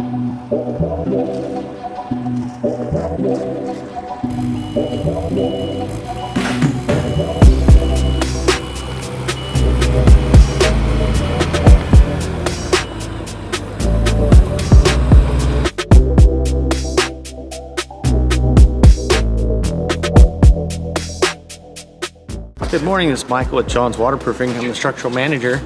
Good morning, this is Michael with John's Waterproofing. I'm the structural manager.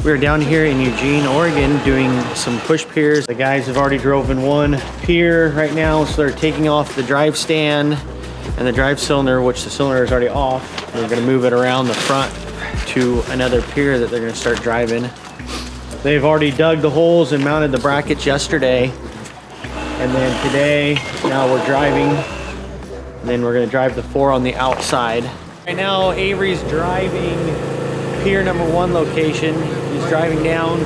We are down here in Eugene, Oregon doing some push piers. The guys have already driven one pier right now, so they're taking off the drive stand and the drive cylinder, which the cylinder is already off. They're gonna move it around the front to another pier that they're gonna start driving. They've already dug the holes and mounted the brackets yesterday. And then today, now we're driving. And then we're gonna drive the 4 on the outside. Right now, Avery's driving pier number 1 location. He's driving down,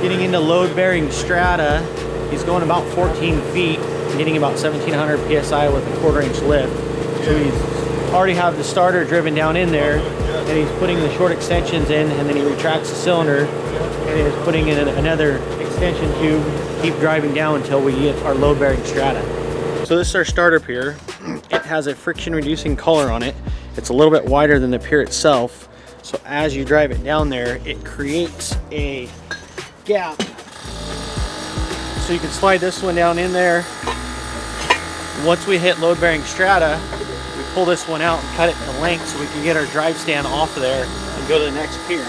getting into load-bearing strata. He's going about 14 feet, getting about 1,700 PSI with a 1/4-inch lift. So he's already have the starter driven down in there, and he's putting the short extensions in, and then he retracts the cylinder, and he's putting in another extension tube, keep driving down until we get our load-bearing strata. So this is our starter pier. It has a friction reducing collar on it. It's a little bit wider than the pier itself. So as you drive it down there, it creates a gap. So you can slide this one down in there. Once we hit load bearing strata, we pull this one out and cut it to length so we can get our drive stand off of there and go to the next pier.